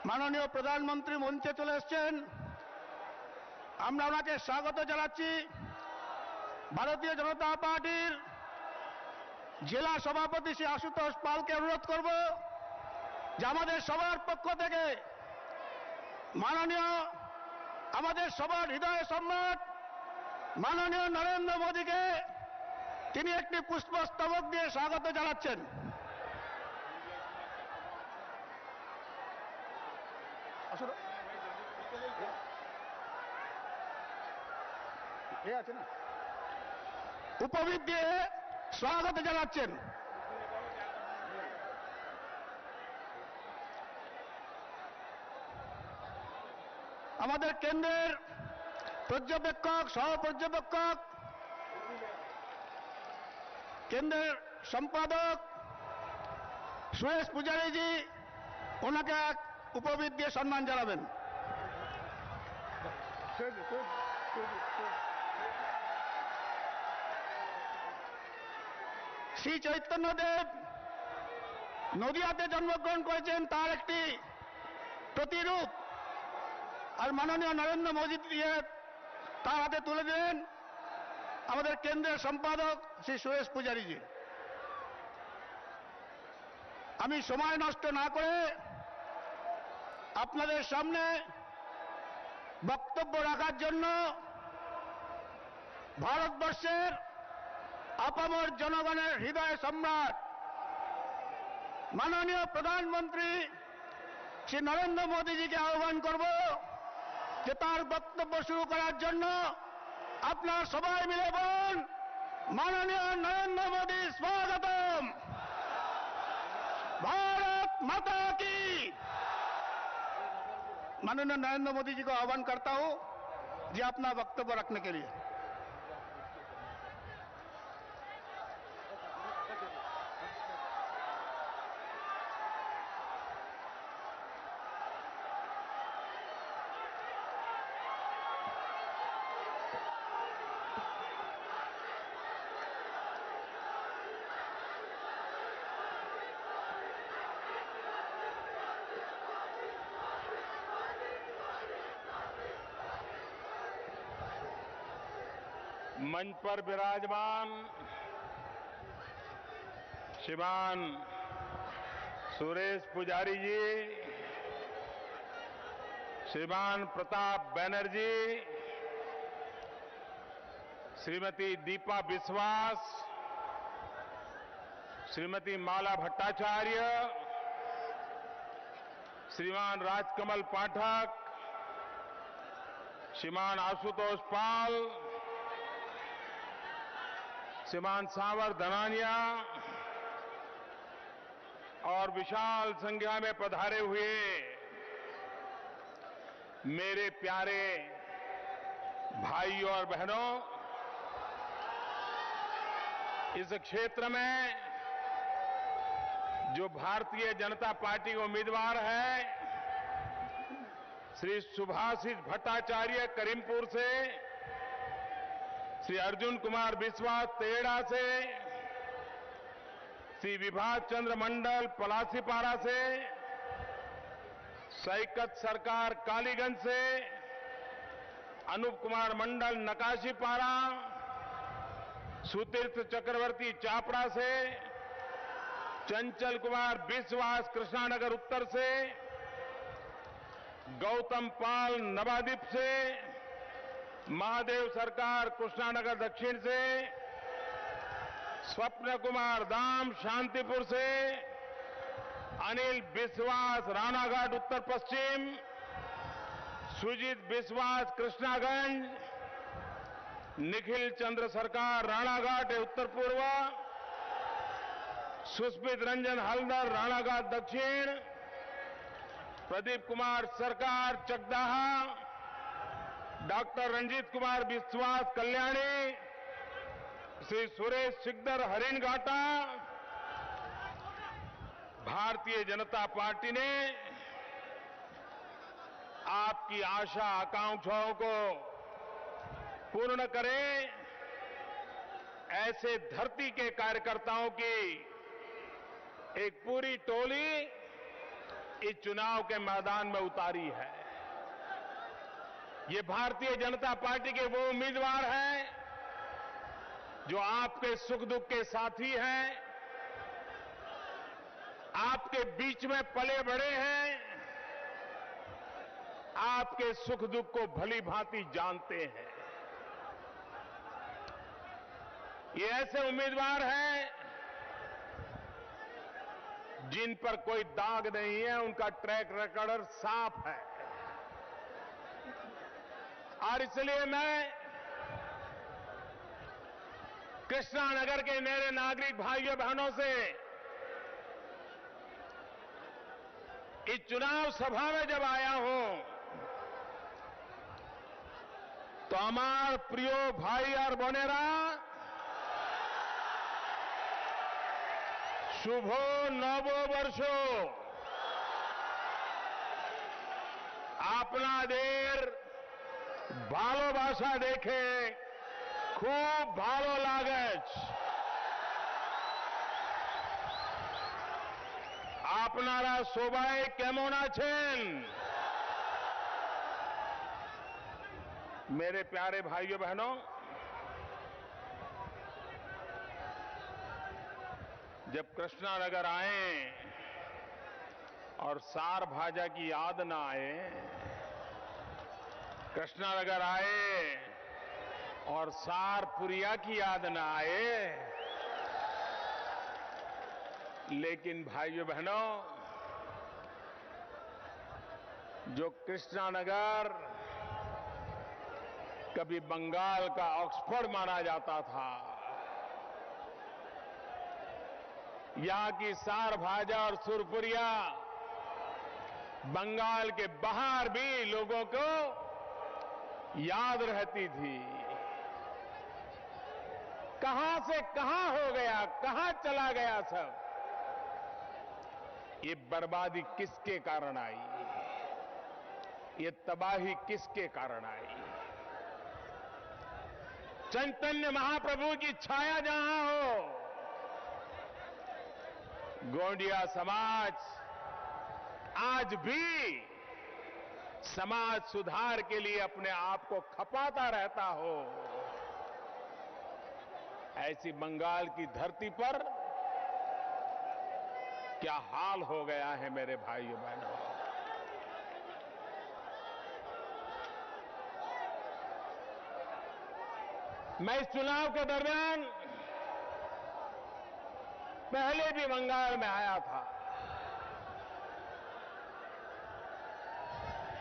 মাননীয় প্রধানমন্ত্রী মঞ্চে চলে এসেছেন। আমরা ওনাকে স্বাগত জানাচ্ছি। ভারতীয় জনতা পার্টির জেলা সভাপতি শ্রী আশুতোষ পালকে অনুরোধ করব যে আমাদের সবার পক্ষ থেকে মাননীয় আমাদের সবার হৃদয় সম্রাট মাননীয় নরেন্দ্র মোদীকে তিনি একটি পুষ্পস্তবক দিয়ে স্বাগত জানাচ্ছেন। উপবীত দিয়ে স্বাগত জানাচ্ছেন। আমাদের কেন্দ্রের পর্যবেক্ষক সহ পর্যবেক্ষক কেন্দ্রের সম্পাদক সুরেশ পূজারীজি ওনাকে উপবীত দিয়ে সম্মান জানাবেন। শ্রী চৈতন্যদেব নদিয়াতে জন্মগ্রহণ করেছেন, তার একটি প্রতিরূপ আর মাননীয় নরেন্দ্র মোদী দিয়ে তার হাতে তুলে দিলেন আমাদের কেন্দ্রের সম্পাদক শ্রী সুরেশ পূজারীজি। আমি সময় নষ্ট না করে আপনাদের সামনে বক্তব্য রাখার জন্য ভারতবর্ষের আপামর জনগণের হৃদয় সম্রাট মাননীয় প্রধানমন্ত্রী শ্রী নরেন্দ্র মোদীজিকে আহ্বান করব যে তার বক্তব্য শুরু করার জন্য। আপনারা সবাই মিলে বলুন, মাননীয় নরেন্দ্র মোদী स्वागतम, भारत माता की। माननीय नरेंद्र मोदी जी को आह्वान करता हूं जी अपना वक्तव्य रखने के लिए। मंच पर विराजमान श्रीमान सुरेश पुजारी जी, श्रीमान प्रताप बैनर्जी, श्रीमती दीपा बिस्वास, श्रीमती माला भट्टाचार्य, श्रीमान राजकमल पाठक, श्रीमान आशुतोष पाल, श्रीमान सांवर धनानिया और विशाल संख्या में पधारे हुए मेरे प्यारे भाइयों और बहनों, इस क्षेत्र में जो भारतीय जनता पार्टी के उम्मीदवार है श्री सुभाषिष भट्टाचार्य करीमपुर से, श्री अर्जुन कुमार बिस्वास तेड़ा से, श्री विभास चंद्र मंडल पलासीपारा से, सैकत सरकार कालीगंज से, अनूप कुमार मंडल नकाशीपारा, सुतीर्थ चक्रवर्ती चापड़ा से, चंचल कुमार बिस्वास कृष्णानगर उत्तर से, गौतम पाल नवाद्वीप से, महादेव सरकार कृष्णानगर दक्षिण से, स्वप्न कुमार दाम शांतिपुर से, अनिल बिस्वास रानाघाट उत्तर पश्चिम, सुजीत बिस्वास कृष्णागंज, निखिल चंद्र सरकार रानाघाट उत्तर पूर्व, सुस्मित रंजन हल्दर रानाघाट दक्षिण, प्रदीप कुमार सरकार चकदाहा, डॉक्टर रंजीत कुमार बिस्वास कल्याणी, श्री सुरेश सिकदर हरिणघाटा। भारतीय जनता पार्टी ने आपकी आशा आकांक्षाओं को पूर्ण करे ऐसे धरती के कार्यकर्ताओं की एक पूरी टोली इस चुनाव के मैदान में उतारी है। ये भारतीय जनता पार्टी के वो उम्मीदवार हैं जो आपके सुख दुख के साथी हैं, आपके बीच में पले बढ़े हैं, आपके सुख दुख को भली भांति जानते हैं। ये ऐसे उम्मीदवार हैं जिन पर कोई दाग नहीं है, उनका ट्रैक रिकॉर्ड साफ है। और इसलिए मैं कृष्णानगर के मेरे नागरिक भाइयों बहनों से इस चुनाव सभा में जब आया हूं तो हमार प्रियो भाई और बोनेरा शुभो नवो वर्षो আপনাদের ভালোবাসা দেখে খুব ভালো লাগছে। আপনারা সবাই কেমন আছেন? मेरे प्यारे भाइयों बहनों, जब कृष्णानगर आए और सार भाजा की याद ना आए, कृष्णानगर आए और सार पुरिया की याद ना आए, लेकिन भाइयों बहनों, जो कृष्णानगर कभी बंगाल का ऑक्सफोर्ड माना जाता था, यहां की सार भाजा और सुरपुरिया बंगाल के बाहर भी लोगों को याद रहती थी। कहां से कहां हो गया, कहां चला गया सब? ये बर्बादी किसके कारण आई? ये तबाही किसके कारण आई? चैतन्य महाप्रभु की छाया जहां हो, गोंडिया समाज आज भी समाज सुधार के लिए अपने आप को खपाता रहता हो, ऐसी बंगाल की धरती पर क्या हाल हो गया है मेरे भाइयों बहनों। मैं इस चुनाव के दरमियान पहले भी बंगाल में आया था।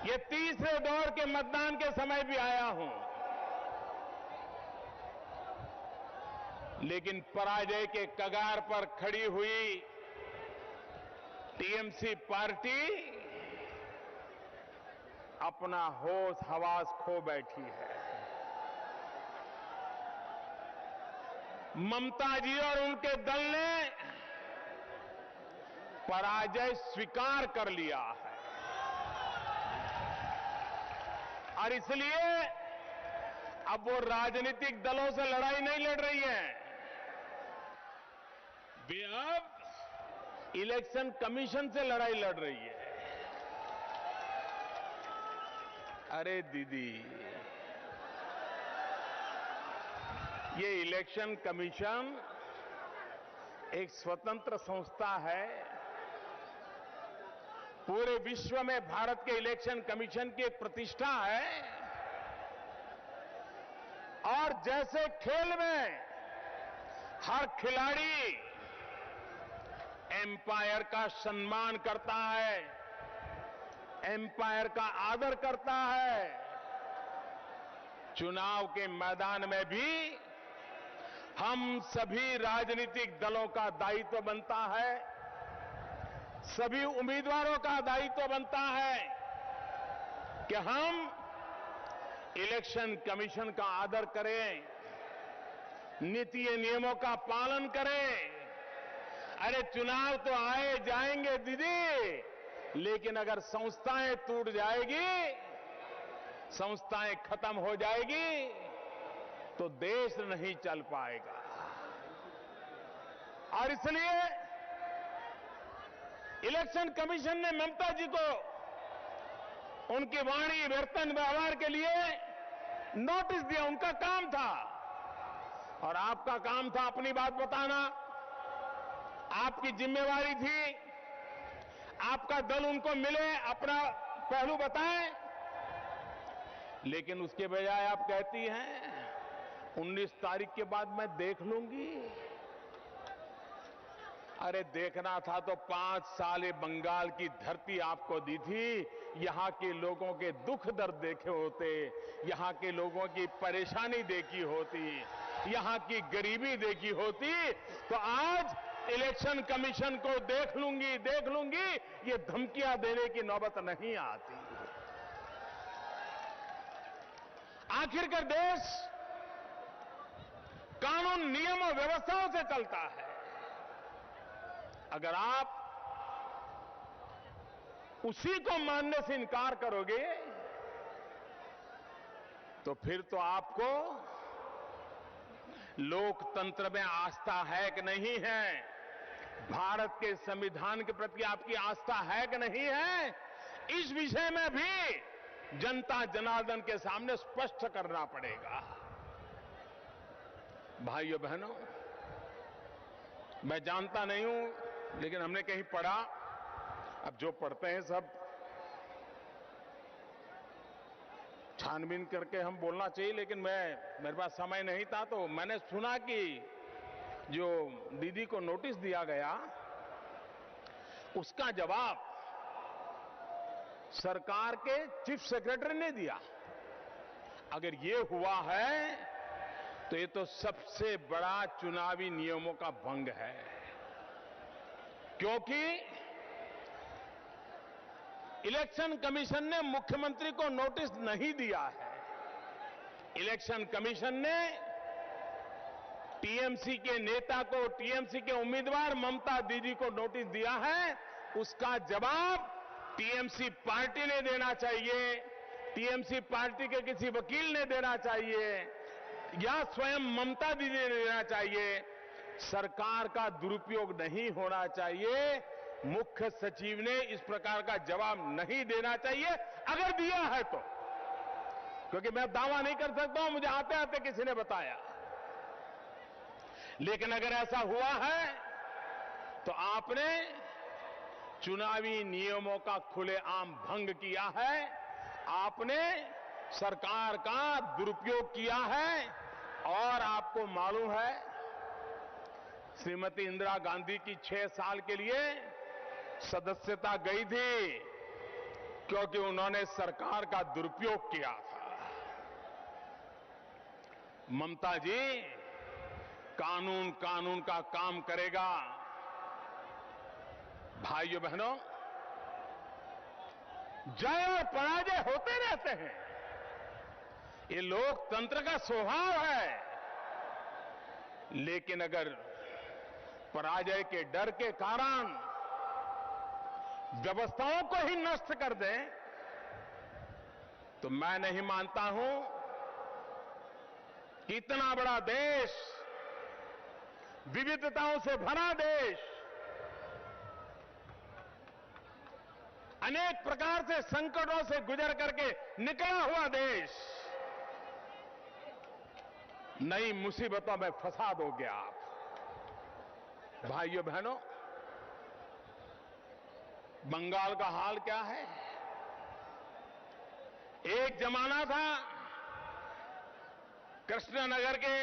ये तीसरे दौर के मतदान के समय भी आया हूं, लेकिन पराजय के कगार पर खड़ी हुई टीएमसी पार्टी अपना होश हवास खो बैठी है। ममता जी और उनके दल ने पराजय स्वीकार कर लिया है और इसलिए अब वो राजनीतिक दलों से लड़ाई नहीं लड़ रही है, वे अब इलेक्शन कमीशन से लड़ाई लड़ रही है। अरे दीदी, ये इलेक्शन कमीशन एक स्वतंत्र संस्था है। पूरे विश्व में भारत के इलेक्शन कमीशन की एक प्रतिष्ठा है और जैसे खेल में हर खिलाड़ी एम्पायर का सम्मान करता है, एम्पायर का आदर करता है, चुनाव के मैदान में भी हम सभी राजनीतिक दलों का दायित्व बनता है, सभी उम्मीदवारों का दायित्व बनता है कि हम इलेक्शन कमीशन का आदर करें, नीति नियमों का पालन करें। अरे चुनाव तो आए जाएंगे दीदी, लेकिन अगर संस्थाएं टूट जाएगी, संस्थाएं खत्म हो जाएगी, तो देश नहीं चल पाएगा। और इसलिए इलेक्शन कमीशन ने ममता जी को उनकी वाणी वर्तन व्यवहार के लिए नोटिस दिया, उनका काम था। और आपका काम था अपनी बात बताना, आपकी जिम्मेवारी थी, आपका दल उनको मिले, अपना पहलू बताए। लेकिन उसके बजाय आप कहती हैं 19 तारीख के बाद मैं देख लूंगी। अरे देखना था तो 5 साल ये बंगाल की धरती आपको दी थी, यहां के लोगों के दुख दर्द देखे होते, यहां के लोगों की परेशानी देखी होती, यहां की गरीबी देखी होती, तो आज इलेक्शन कमीशन को देख लूंगी ये धमकियां देने की नौबत नहीं आती। आखिरकार देश कानून, नियम और व्यवस्थाओं से चलता है। अगर आप उसी को मानने से इनकार करोगे तो फिर तो आपको लोकतंत्र में आस्था है कि नहीं है, भारत के संविधान के प्रति आपकी आस्था है कि नहीं है, इस विषय में भी जनता जनार्दन के सामने स्पष्ट करना पड़ेगा। भाइयों बहनों, मैं जानता नहीं हूं, लेकिन हमने कहीं पढ़ा, अब जो पढ़ते हैं सब छानबीन करके हम बोलना चाहिए, लेकिन मेरे पास समय नहीं था, तो मैंने सुना कि जो दीदी को नोटिस दिया गया उसका जवाब सरकार के चीफ सेक्रेटरी ने दिया। अगर ये हुआ है तो ये तो सबसे बड़ा चुनावी नियमों का भंग है, क्योंकि इलेक्शन कमीशन ने मुख्यमंत्री को नोटिस नहीं दिया है। इलेक्शन कमीशन ने टीएमसी के नेता को, टीएमसी के उम्मीदवार ममता दीदी को नोटिस दिया है, उसका जवाब टीएमसी पार्टी ने देना चाहिए, टीएमसी पार्टी के किसी वकील ने देना चाहिए, या स्वयं ममता दीदी ने देना चाहिए। सरकार का दुरुपयोग नहीं होना चाहिए, मुख्य सचिव ने इस प्रकार का जवाब नहीं देना चाहिए, अगर दिया है तो, क्योंकि मैं दावा नहीं कर सकता हूं, मुझे आते आते किसी ने बताया। लेकिन अगर ऐसा हुआ है तो आपने चुनावी नियमों का खुलेआम भंग किया है, आपने सरकार का दुरुपयोग किया है। और आपको मालूम है, श्रीमती इंदिरा गांधी की 6 साल के लिए सदस्यता गई थी, क्योंकि उन्होंने सरकार का दुरुपयोग किया था। ममता जी कानून का काम करेगा। भाइयों बहनों, जय और पराजय होते रहते हैं, ये लोकतंत्र का स्वभाव है। लेकिन अगर पराजय के डर के कारण व्यवस्थाओं को ही नष्ट कर दें, तो मैं नहीं मानता हूं कि इतना बड़ा देश, विविधताओं से भरा देश, अनेक प्रकार से संकटों से गुजर करके निकला हुआ देश नई मुसीबतों में फंसा दोगे आप। भाइयों बहनों, बंगाल का हाल क्या है? एक जमाना था कृष्णनगर के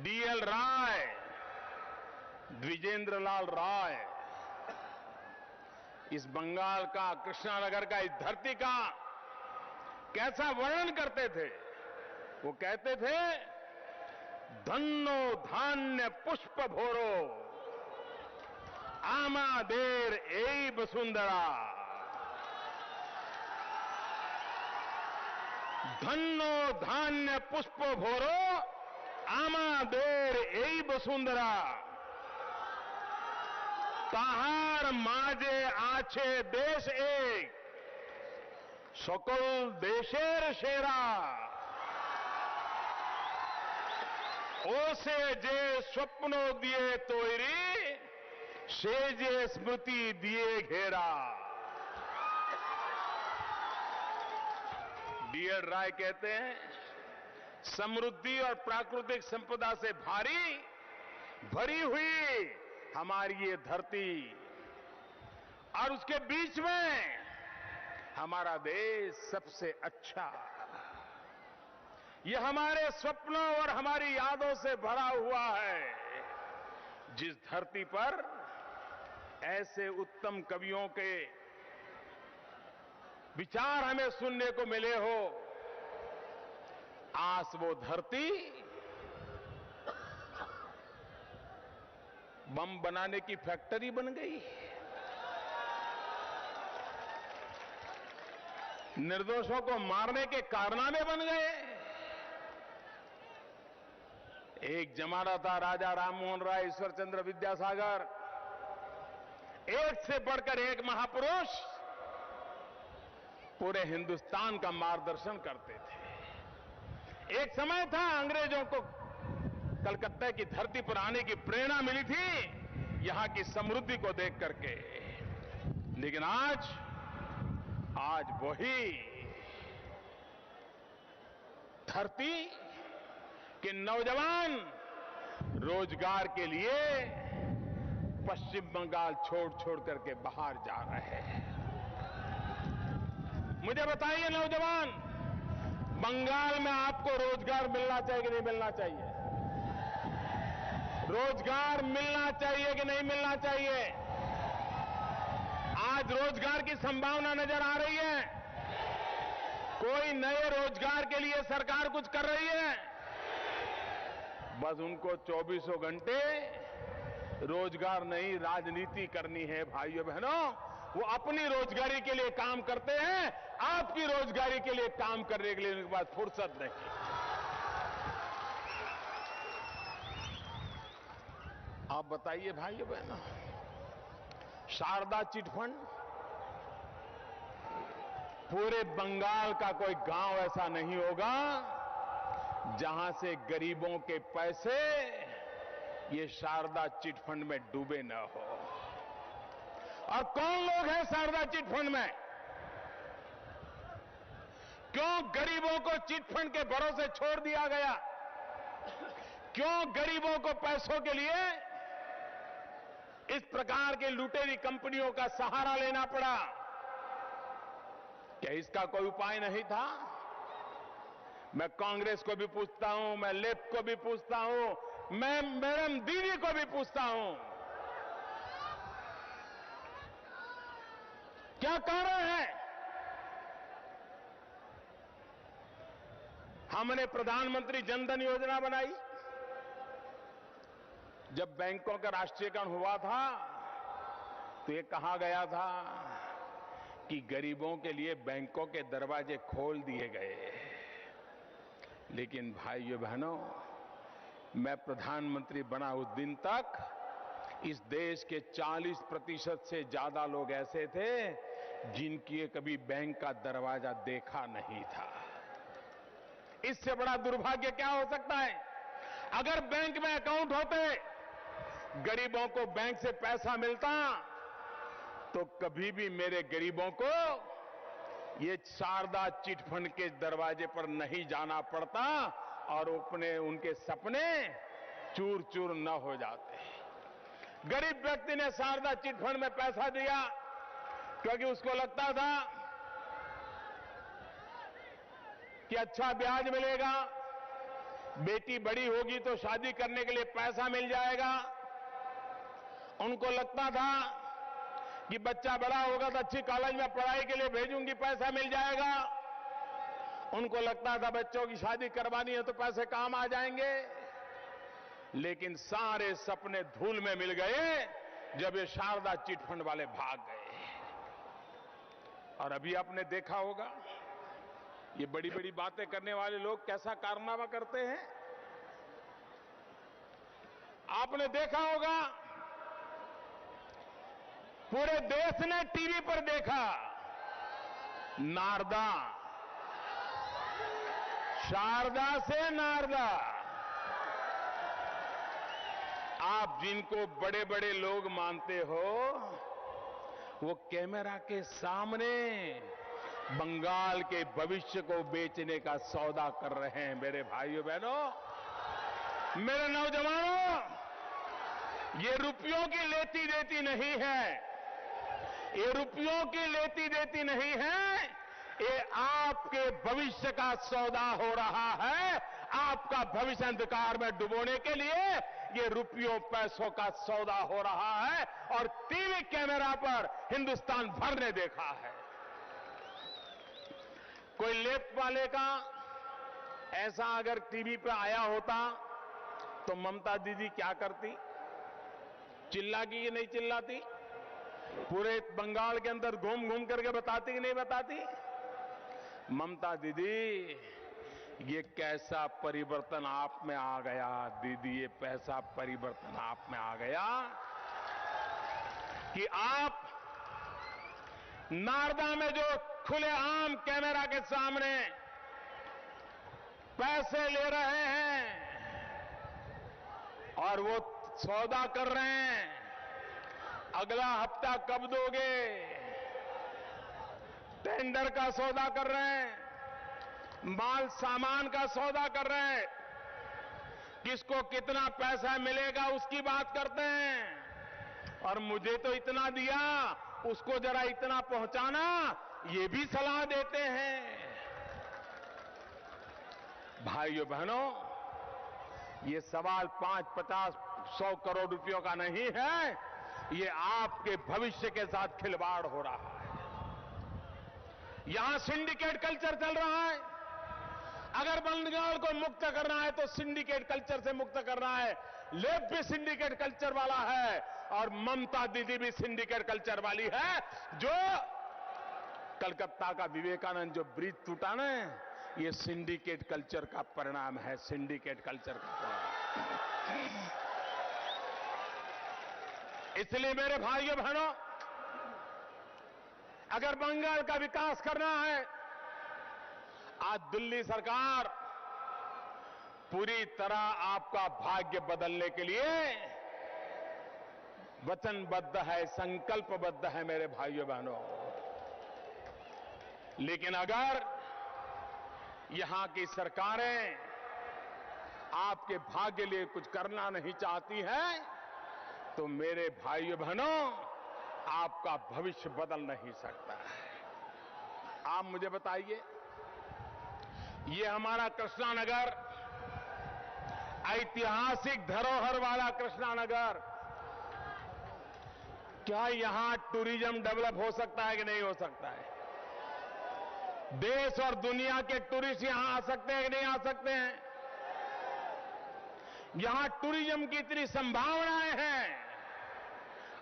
डीएल राय, द्विजेंद्रलाल राय, इस बंगाल का, कृष्णनगर का, इस धरती का कैसा वर्णन करते थे। वो कहते थे, धन्नो धान्य पुष्प भोरो आमादेर एई वसुंधरा। धन्नो धान्य पुष्प भोरो आमादेर एई वसुंधरा। ताहार माजे आछे देश एक, सकल देशेर सेरा। ओसे जे स्वप्न दिए तोयरी, सेजे स्मृति दिए घेरा। डीएल राय कहते हैं, समृद्धि और प्राकृतिक संपदा से भरी हुई हमारी ये धरती और उसके बीच में हमारा देश सबसे अच्छा। ये हमारे स्वप्नों और हमारी यादों से भरा हुआ है। जिस धरती पर ऐसे उत्तम कवियों के विचार हमें सुनने को मिले हो, आज वो धरती बम बनाने की फैक्ट्री बन गई। निर्दोषों को मारने के कारनामे बन गए। एक जमाना था, राजा राममोहन राय, ईश्वरचंद्र विद्यासागर, एक से बढ़कर एक महापुरुष पूरे हिंदुस्तान का मार्गदर्शन करते थे। एक समय था, अंग्रेजों को कलकत्ता की धरती पर आने की प्रेरणा मिली थी यहां की समृद्धि को देख करके। लेकिन आज वही धरती के नौजवान रोजगार के लिए पश्चिम बंगाल छोड़ करके बाहर जा रहे हैं। मुझे बताइए नौजवान, बंगाल में आपको रोजगार मिलना चाहिए कि नहीं मिलना चाहिए? रोजगार मिलना चाहिए कि नहीं मिलना चाहिए? आज रोजगार की संभावना नजर आ रही है। कोई नए रोजगार के लिए सरकार कुछ कर रही है? बस उनको 24 घंटे रोजगार नहीं, राजनीति करनी है। भाइयों बहनों, वो अपनी रोजगारी के लिए काम करते हैं, आपकी रोजगारी के लिए काम करने के लिए उनके पास फुर्सत नहीं। आप बताइए भाइयों बहनों, शारदा चिटफंड, पूरे बंगाल का कोई गांव ऐसा नहीं होगा जहां से गरीबों के पैसे ये शारदा चिटफंड में डूबे न हो। और कौन लोग हैं शारदा चिटफंड में? क्यों गरीबों को चिटफंड के भरोसे छोड़ दिया गया? क्यों गरीबों को पैसों के लिए इस प्रकार के लुटेरी कंपनियों का सहारा लेना पड़ा? क्या इसका कोई उपाय नहीं था? मैं कांग्रेस को भी पूछता हूं, मैं लेफ्ट को भी पूछता हूं, मैं मैडम दीदी को भी पूछता हूं, क्या कारण है? हमने प्रधानमंत्री जनधन योजना बनाई। जब बैंकों का राष्ट्रीयकरण हुआ था तो ये कहा गया था कि गरीबों के लिए बैंकों के दरवाजे खोल दिए गए। लेकिन भाइयों बहनों, मैं प्रधानमंत्री बना उस दिन तक इस देश के 40% से ज्यादा लोग ऐसे थे जिनकी कभी बैंक का दरवाजा देखा नहीं था। इससे बड़ा दुर्भाग्य क्या हो सकता है? अगर बैंक में अकाउंट होते, गरीबों को बैंक से पैसा मिलता, तो कभी भी मेरे गरीबों को ये शारदा चिटफंड के दरवाजे पर नहीं जाना पड़ता और उनके सपने चूर चूर न हो जाते। गरीब व्यक्ति ने शारदा चिटफंड में पैसा दिया क्योंकि उसको लगता था कि अच्छा ब्याज मिलेगा, बेटी बड़ी होगी तो शादी करने के लिए पैसा मिल जाएगा। उनको लगता था कि बच्चा बड़ा होगा तो अच्छी कॉलेज में पढ़ाई के लिए भेजूंगी, पैसा मिल जाएगा। उनको लगता था बच्चों की शादी करवानी है तो पैसे काम आ जाएंगे। लेकिन सारे सपने धूल में मिल गए जब ये शारदा चिटफंड वाले भाग गए। और अभी आपने देखा होगा, ये बड़ी बड़ी बातें करने वाले लोग कैसा कारनामा करते हैं। आपने देखा होगा, पूरे देश ने टीवी पर देखा, नारदा, शारदा से नारदा, आप जिनको बड़े बड़े लोग मानते हो, वो कैमरा के सामने बंगाल के भविष्य को बेचने का सौदा कर रहे हैं। मेरे भाइयों बहनों, मेरे नौजवानों, ये रुपयों की लेती देती नहीं है, ये रुपयों की लेती देती नहीं है, ये आपके भविष्य का सौदा हो रहा है। आपका भविष्य अंधकार में डुबोने के लिए ये रुपयों पैसों का सौदा हो रहा है, और टीवी कैमरा पर हिंदुस्तान भर ने देखा है। कोई लेफ्ट वाले का ऐसा अगर टीवी पे आया होता तो ममता दीदी क्या करती? चिल्लाती कि नहीं चिल्लाती? पूरे बंगाल के अंदर घूम घूम करके बताती कि नहीं बताती? ममता दीदी, ये कैसा परिवर्तन आप में आ गया दीदी, ये कैसा परिवर्तन आप में आ गया कि आप नारदा में जो खुलेआम कैमरा के सामने पैसे ले रहे हैं और वो सौदा कर रहे हैं, अगला हफ्ता कब दोगे, टेंडर का सौदा कर रहे हैं, माल सामान का सौदा कर रहे हैं, किसको कितना पैसा मिलेगा उसकी बात करते हैं, और मुझे तो इतना दिया, उसको जरा इतना पहुंचाना, ये भी सलाह देते हैं। भाइयों बहनों, ये सवाल 5, 50, 100 करोड़ रुपयों का नहीं है, ये आपके भविष्य के साथ खिलवाड़ हो रहा है। यहां सिंडिकेट कल्चर चल रहा है। अगर बंगाल को मुक्त करना है तो सिंडिकेट कल्चर से मुक्त करना है। लेफ्ट भी सिंडिकेट कल्चर वाला है और ममता दीदी भी सिंडिकेट कल्चर वाली है। जो कलकत्ता का विवेकानंद जो ब्रिज टूटा ना, ये सिंडिकेट कल्चर का परिणाम है, सिंडिकेट कल्चर का परिणाम। इसलिए मेरे भाइयों बहनों, अगर बंगाल का विकास करना है, आज दिल्ली सरकार पूरी तरह आपका भाग्य बदलने के लिए वचनबद्ध है, संकल्पबद्ध है मेरे भाइयों बहनों। लेकिन अगर यहां की सरकारें आपके भाग्य लिए कुछ करना नहीं चाहती हैं, तो मेरे भाइयों बहनों, आपका भविष्य बदल नहीं सकता है। आप मुझे बताइए, ये हमारा कृष्णानगर, ऐतिहासिक धरोहर वाला कृष्णानगर, क्या यहां टूरिज्म डेवलप हो सकता है कि नहीं हो सकता है? देश और दुनिया के टूरिस्ट यहां आ सकते हैं कि नहीं आ सकते हैं? यहां टूरिज्म की इतनी संभावनाएं हैं।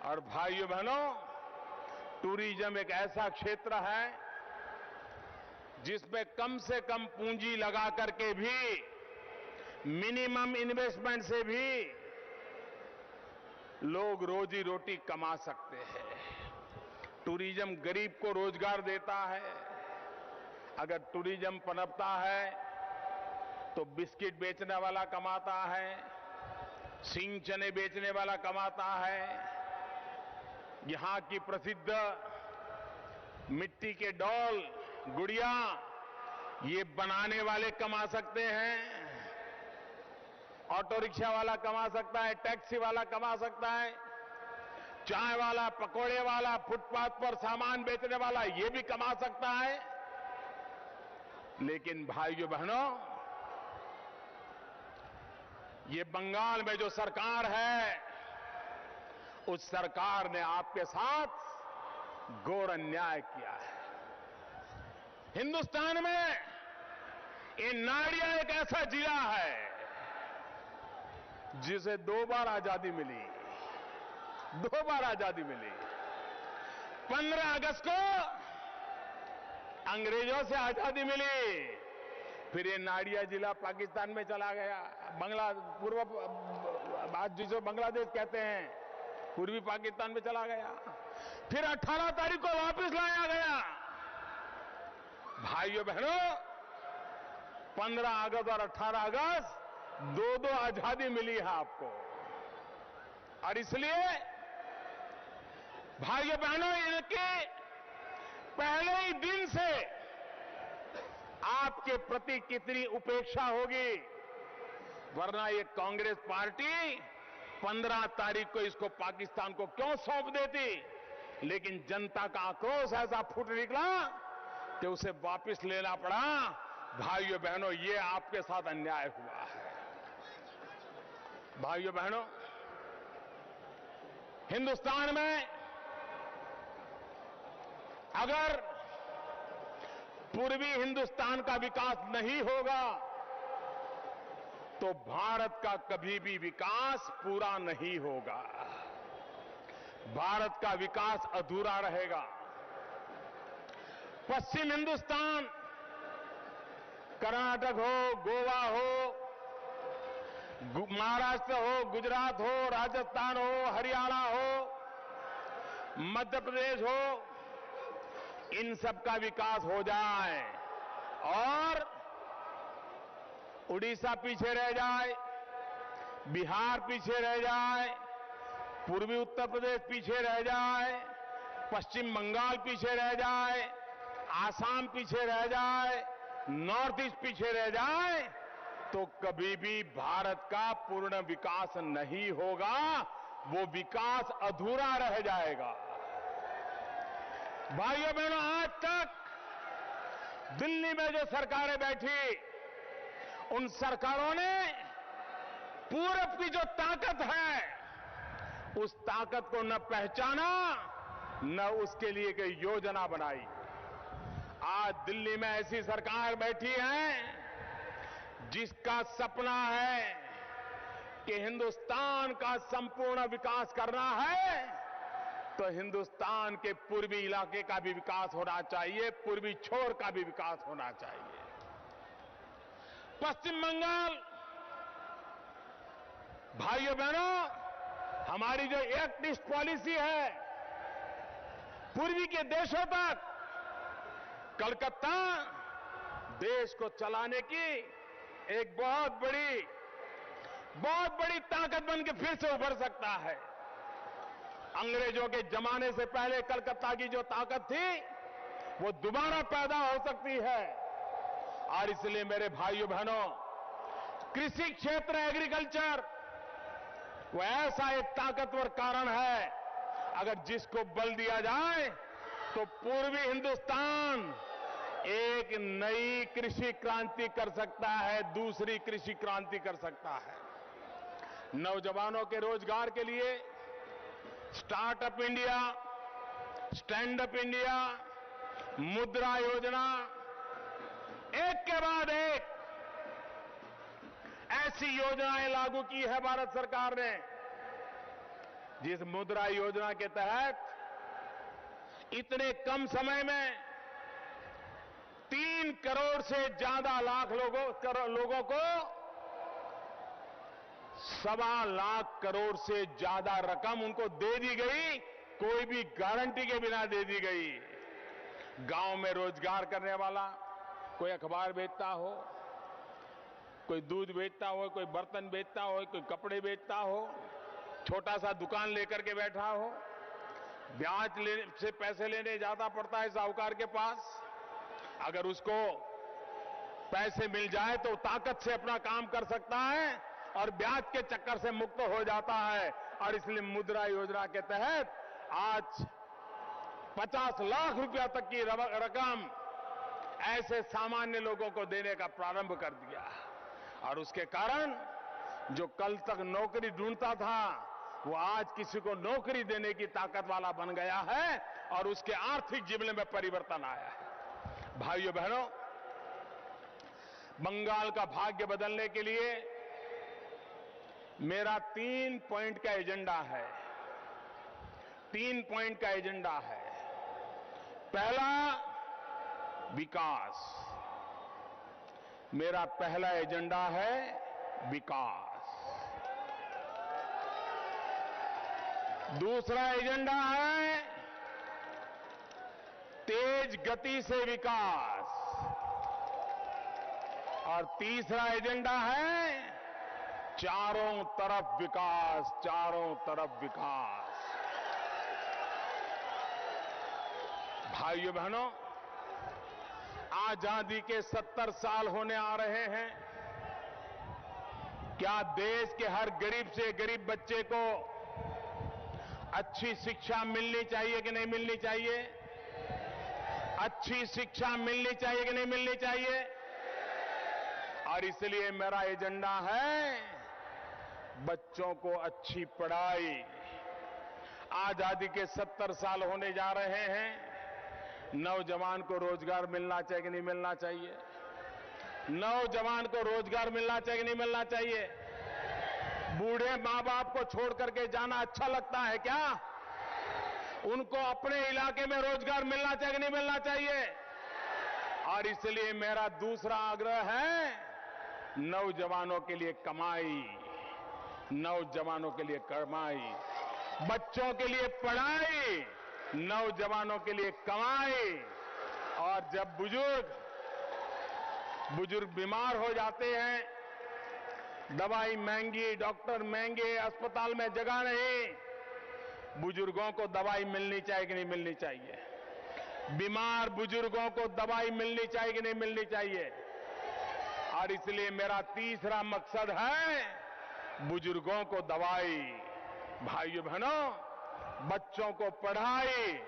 और भाइयों बहनों, टूरिज्म एक ऐसा क्षेत्र है जिसमें कम से कम पूंजी लगा करके भी, मिनिमम इन्वेस्टमेंट से भी लोग रोजी रोटी कमा सकते हैं। टूरिज्म गरीब को रोजगार देता है। अगर टूरिज्म पनपता है तो बिस्किट बेचने वाला कमाता है, सिंग चने बेचने वाला कमाता है, यहां की प्रसिद्ध मिट्टी के डॉल, गुड़िया, ये बनाने वाले कमा सकते हैं, ऑटो रिक्शा वाला कमा सकता है, टैक्सी वाला कमा सकता है, चाय वाला, पकोड़े वाला, फुटपाथ पर सामान बेचने वाला, ये भी कमा सकता है। लेकिन भाइयों बहनों, ये बंगाल में जो सरकार है, उस सरकार ने आपके साथ घोर अन्याय किया है। हिंदुस्तान में ये नाडिया एक ऐसा जिला है जिसे 2 बार आजादी मिली, 2 बार आजादी मिली। 15 अगस्त को अंग्रेजों से आजादी मिली, फिर ये नाडिया जिला पाकिस्तान में चला गया, आज जिसे बांग्लादेश कहते हैं, पूर्वी पाकिस्तान में चला गया। फिर 18 तारीख को वापस लाया गया। भाइयों बहनों, 15 अगस्त और 18 अगस्त 2-2 आजादी मिली है आपको। और इसलिए भाइयों बहनों, इनके पहले ही दिन से आपके प्रति कितनी उपेक्षा होगी, वरना ये कांग्रेस पार्टी 15 तारीख को इसको पाकिस्तान को क्यों सौंप देती। लेकिन जनता का आक्रोश ऐसा फूट निकला कि उसे वापस लेना पड़ा। भाइयों बहनों, ये आपके साथ अन्याय हुआ है। भाइयों बहनों, हिंदुस्तान में अगर पूर्वी हिंदुस्तान का विकास नहीं होगा तो भारत का कभी भी विकास पूरा नहीं होगा। भारत का विकास अधूरा रहेगा। पश्चिम हिंदुस्तान, कर्नाटक हो, गोवा हो, महाराष्ट्र हो, गुजरात हो, राजस्थान हो, हरियाणा हो, मध्य प्रदेश हो, इन सब का विकास हो जाए और उड़ीसा पीछे रह जाए, बिहार पीछे रह जाए, पूर्वी उत्तर प्रदेश पीछे रह जाए, पश्चिम बंगाल पीछे रह जाए, आसाम पीछे रह जाए, नॉर्थ ईस्ट पीछे रह जाए, तो कभी भी भारत का पूर्ण विकास नहीं होगा। वो विकास अधूरा रह जाएगा। भाइयों बहनों, आज तक दिल्ली में जो सरकारें बैठी, उन सरकारों ने पूरब की जो ताकत है, उस ताकत को न पहचाना, न उसके लिए कोई योजना बनाई। आज दिल्ली में ऐसी सरकार बैठी है जिसका सपना है कि हिंदुस्तान का संपूर्ण विकास करना है, तो हिंदुस्तान के पूर्वी इलाके का भी विकास होना चाहिए, पूर्वी छोर का भी विकास होना चाहिए। पश्चिम बंगाल, भाइयों बहनों, हमारी जो एक्ट ईस्ट पॉलिसी है, पूर्वी के देशों तक, कलकत्ता देश को चलाने की एक बहुत बड़ी ताकत बन के फिर से उभर सकता है। अंग्रेजों के जमाने से पहले कलकत्ता की जो ताकत थी, वो दोबारा पैदा हो सकती है। और इसलिए मेरे भाइयों बहनों, कृषि क्षेत्र, एग्रीकल्चर, वो ऐसा एक ताकतवर कारण है, अगर जिसको बल दिया जाए तो पूर्वी हिंदुस्तान एक नई कृषि क्रांति कर सकता है, दूसरी कृषि क्रांति कर सकता है। नौजवानों के रोजगार के लिए startup India, stand up India, मुद्रा योजना, एक के बाद एक ऐसी योजनाएं लागू की है भारत सरकार ने, जिस मुद्रा योजना के तहत इतने कम समय में 3 करोड़ से ज्यादा लोगों को 1.25 लाख करोड़ से ज्यादा रकम उनको दे दी गई, कोई भी गारंटी के बिना दे दी गई। गांव में रोजगार करने वाला, कोई अखबार बेचता हो, कोई दूध बेचता हो, कोई बर्तन बेचता हो, कोई कपड़े बेचता हो, छोटा सा दुकान लेकर के बैठा हो, ब्याज से पैसे लेने जाता पड़ता है साहूकार के पास। अगर उसको पैसे मिल जाए तो ताकत से अपना काम कर सकता है और ब्याज के चक्कर से मुक्त हो जाता है। और इसलिए मुद्रा योजना के तहत आज 50 लाख रुपया तक की रकम ऐसे सामान्य लोगों को देने का प्रारंभ कर दिया। और उसके कारण जो कल तक नौकरी ढूंढता था, वो आज किसी को नौकरी देने की ताकत वाला बन गया है और उसके आर्थिक जीवन में परिवर्तन आया है। भाइयों बहनों, बंगाल का भाग्य बदलने के लिए मेरा 3 पॉइंट का एजेंडा है। 3 पॉइंट का एजेंडा है। पहला, विकास। मेरा पहला एजेंडा है विकास। दूसरा एजेंडा है तेज गति से विकास। और तीसरा एजेंडा है चारों तरफ विकास, चारों तरफ विकास। भाइयों बहनों, आजादी के 70 साल होने आ रहे हैं। क्या देश के हर गरीब से गरीब बच्चे को अच्छी शिक्षा मिलनी चाहिए कि नहीं मिलनी चाहिए? अच्छी शिक्षा मिलनी चाहिए कि नहीं मिलनी चाहिए? और इसलिए मेरा एजेंडा है बच्चों को अच्छी पढ़ाई। आजादी के 70 साल होने जा रहे हैं। नौजवान को रोजगार मिलना चाहिए कि नहीं मिलना चाहिए? नौजवान को रोजगार मिलना चाहिए कि नहीं मिलना चाहिए? बूढ़े मां बाप को छोड़ करके जाना अच्छा लगता है क्या? उनको अपने इलाके में रोजगार मिलना चाहिए कि नहीं मिलना चाहिए? और इसलिए मेरा दूसरा आग्रह है नौजवानों के लिए कमाई, नौजवानों के लिए कमाई, बच्चों के लिए पढ़ाई, नौजवानों के लिए कमाई। और जब बुजुर्ग बीमार हो जाते हैं, दवाई महंगी, डॉक्टर महंगे, अस्पताल में जगह नहीं, बुजुर्गों को दवाई मिलनी चाहिए कि नहीं मिलनी चाहिए? बीमार बुजुर्गों को दवाई मिलनी चाहिए कि नहीं मिलनी चाहिए? और इसलिए मेरा तीसरा मकसद है बुजुर्गों को दवाई। भाइयों बहनों, बच्चों को पढ़ाई,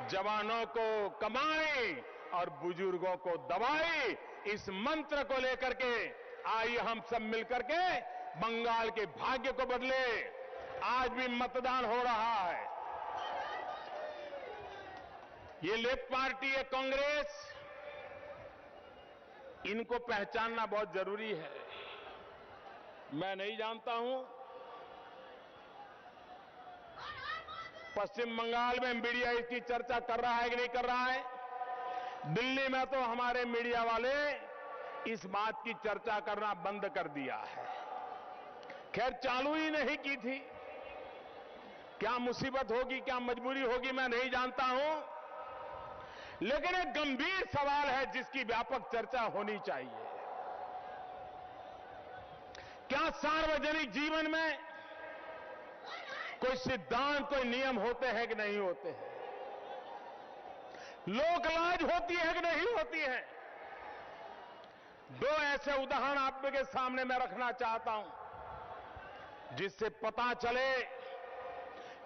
जवानों को कमाई और बुजुर्गों को दवाई, इस मंत्र को लेकर के आइए हम सब मिलकर के बंगाल के भाग्य को बदले। आज भी मतदान हो रहा है। ये लेफ्ट पार्टी है, कांग्रेस, इनको पहचानना बहुत जरूरी है। मैं नहीं जानता हूं पश्चिम बंगाल में मीडिया इसकी चर्चा कर रहा है कि नहीं कर रहा है। दिल्ली में तो हमारे मीडिया वाले इस बात की चर्चा करना बंद कर दिया है। खैर, चालू ही नहीं की थी। क्या मुसीबत होगी, क्या मजबूरी होगी, मैं नहीं जानता हूं, लेकिन एक गंभीर सवाल है जिसकी व्यापक चर्चा होनी चाहिए। क्या सार्वजनिक जीवन में कोई सिद्धांत, कोई नियम होते हैं कि नहीं होते हैं? लोकलाज होती है कि नहीं होती है? दो ऐसे उदाहरण आपके सामने मैं रखना चाहता हूं जिससे पता चले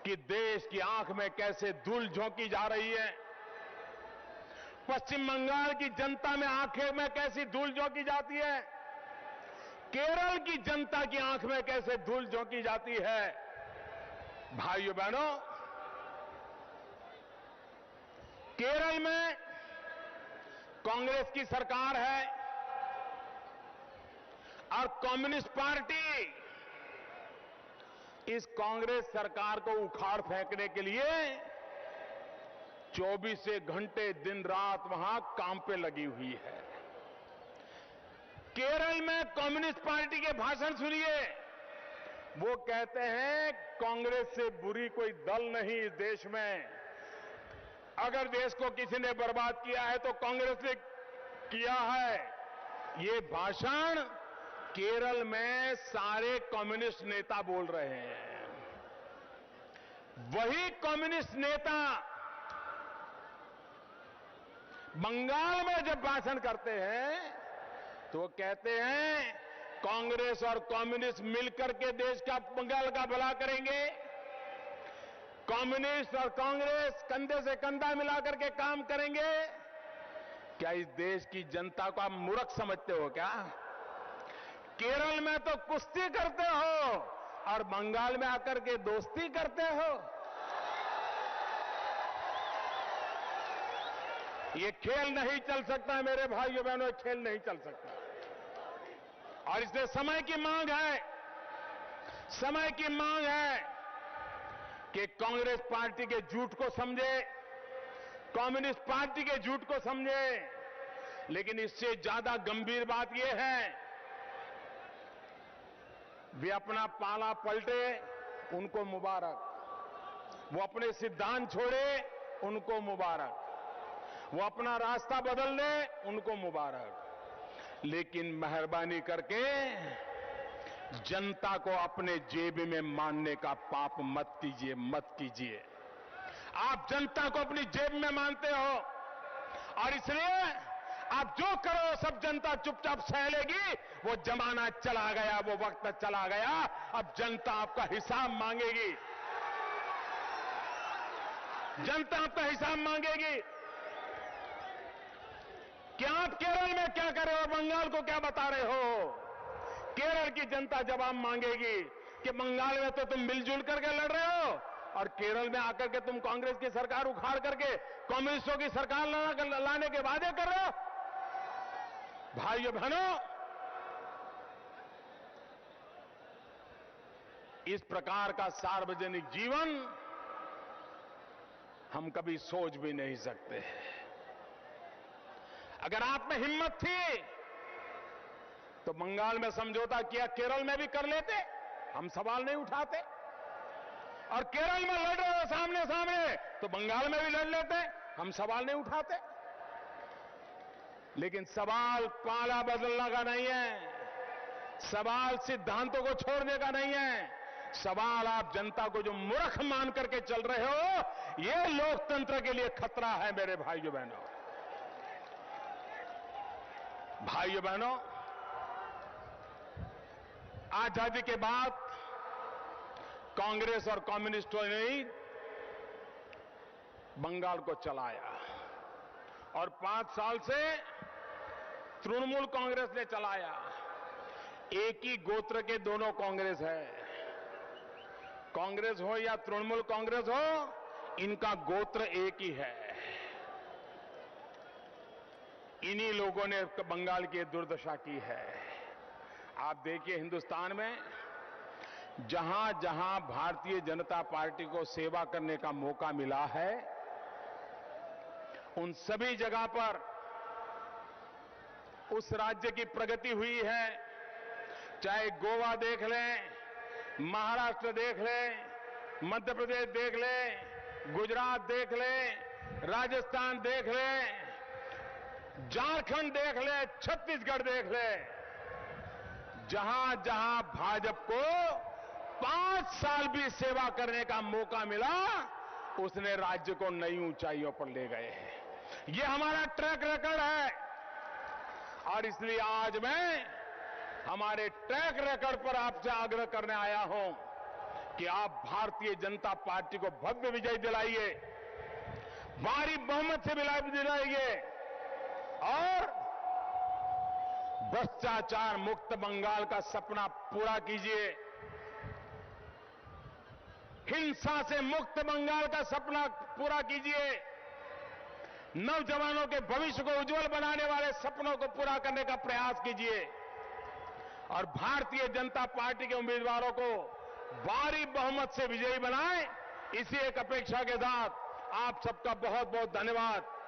कि देश की आंख में कैसे धूल झोंकी जा रही है। पश्चिम बंगाल की जनता में आंखें में कैसी धूल झोंकी जाती है, केरल की जनता की आंख में कैसे धूल झोंकी जाती है। भाइयों बहनों, केरल में कांग्रेस की सरकार है और कम्युनिस्ट पार्टी इस कांग्रेस सरकार को उखाड़ फेंकने के लिए 24 घंटे दिन रात वहां काम पे लगी हुई है। केरल में कम्युनिस्ट पार्टी के भाषण सुनिए। वो कहते हैं कांग्रेस से बुरी कोई दल नहीं इस देश में। अगर देश को किसी ने बर्बाद किया है तो कांग्रेस ने किया है। ये भाषण केरल में सारे कम्युनिस्ट नेता बोल रहे हैं। वही कम्युनिस्ट नेता बंगाल में जब भाषण करते हैं तो कहते हैं कांग्रेस और कम्युनिस्ट मिलकर के देश का, बंगाल का भला करेंगे। कम्युनिस्ट और कांग्रेस कंधे से कंधा मिलाकर के काम करेंगे। क्या इस देश की जनता को आप मूर्ख समझते हो क्या? केरल में तो कुश्ती करते हो और बंगाल में आकर के दोस्ती करते हो। ये खेल नहीं चल सकता मेरे भाइयों बहनों, ये खेल नहीं चल सकता। और इसलिए समय की मांग है, समय की मांग है कि कांग्रेस पार्टी के झूठ को समझे, कम्युनिस्ट पार्टी के झूठ को समझे। लेकिन इससे ज्यादा गंभीर बात यह है, वे अपना पाला पलटे, उनको मुबारक। वो अपने सिद्धांत छोड़े, उनको मुबारक। वो अपना रास्ता बदल ले, उनको मुबारक। लेकिन मेहरबानी करके जनता को अपने जेब में मानने का पाप मत कीजिए, मत कीजिए। आप जनता को अपनी जेब में मानते हो और इसलिए आप जो करो सब जनता चुपचाप सह लेगी। वो जमाना चला गया, वो वक्त चला गया। अब जनता आपका हिसाब मांगेगी, जनता आपका हिसाब मांगेगी कि आप केरल में क्या कर रहे हो, बंगाल को क्या बता रहे हो। केरल की जनता जवाब मांगेगी कि बंगाल में तो तुम मिलजुल करके लड़ रहे हो और केरल में आकर के तुम कांग्रेस की सरकार उखाड़ करके कम्युनिस्टों की सरकार लाने के वादे कर रहे हो। भाइयों बहनों, इस प्रकार का सार्वजनिक जीवन हम कभी सोच भी नहीं सकते। अगर आप में हिम्मत थी तो बंगाल में समझौता किया, केरल में भी कर लेते, हम सवाल नहीं उठाते। और केरल में लड़ रहे हो सामने सामने तो बंगाल में भी लड़ लेते, हम सवाल नहीं उठाते। लेकिन सवाल पाला बदलने का नहीं है, सवाल सिद्धांतों को छोड़ने का नहीं है। सवाल आप जनता को जो मूर्ख मान करके चल रहे हो, यह लोकतंत्र के लिए खतरा है। मेरे भाइयों बहनों, भाइयों बहनों, आजादी के बाद कांग्रेस और कम्युनिस्टों ने ही बंगाल को चलाया और 5 साल से तृणमूल कांग्रेस ने चलाया। एक ही गोत्र के दोनों कांग्रेस है, कांग्रेस हो या तृणमूल कांग्रेस हो, इनका गोत्र एक ही है। इन्हीं लोगों ने बंगाल की दुर्दशा की है। आप देखिए, हिंदुस्तान में जहां जहां भारतीय जनता पार्टी को सेवा करने का मौका मिला है, उन सभी जगह पर उस राज्य की प्रगति हुई है। चाहे गोवा देख लें, महाराष्ट्र देख लें, मध्य प्रदेश देख लें, गुजरात देख लें, राजस्थान देख लें, झारखंड देख लें, छत्तीसगढ़ देख लें। जहां जहां भाजपा को 5 साल भी सेवा करने का मौका मिला, उसने राज्य को नई ऊंचाइयों पर ले गए हैं। ये हमारा ट्रैक रिकॉर्ड है और इसलिए आज मैं हमारे ट्रैक रिकॉर्ड पर आपसे आग्रह करने आया हूं कि आप भारतीय जनता पार्टी को भव्य विजय दिलाइए, भारी बहुमत से विजय दिलाइए और भ्रष्टाचार मुक्त बंगाल का सपना पूरा कीजिए, हिंसा से मुक्त बंगाल का सपना पूरा कीजिए, नौजवानों के भविष्य को उज्जवल बनाने वाले सपनों को पूरा करने का प्रयास कीजिए और भारतीय जनता पार्टी के उम्मीदवारों को भारी बहुमत से विजयी बनाएं। इसी एक अपेक्षा के साथ आप सबका बहुत बहुत धन्यवाद।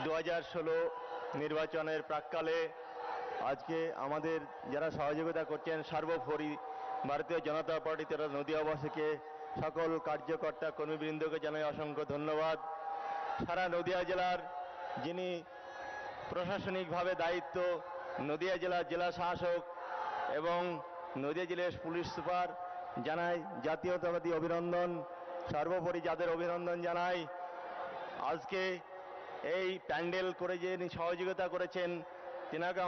दो 2016 নির্বাচনের প্রাক্কালে আজকে আমাদের যারা সহযোগিতা করছেন সর্বোপরি ভারতীয় জনতা পার্টি তথা নদিয়াবাসীকে সকল কার্যকর্তা কর্মীবৃন্দকে জানাই অসংখ্য ধন্যবাদ। সারা নদিয়া জেলার যিনি প্রশাসনিকভাবে দায়িত্ব, নদিয়া জেলার জেলা শাসক এবং নদিয়া জেলার পুলিশ সুপার জানাই জাতীয়তাবাদী অভিনন্দন। সর্বোপরি যাদের অভিনন্দন জানাই, আজকে এই প্যান্ডেল করে যে সহযোগিতা করেছেন তিনাকে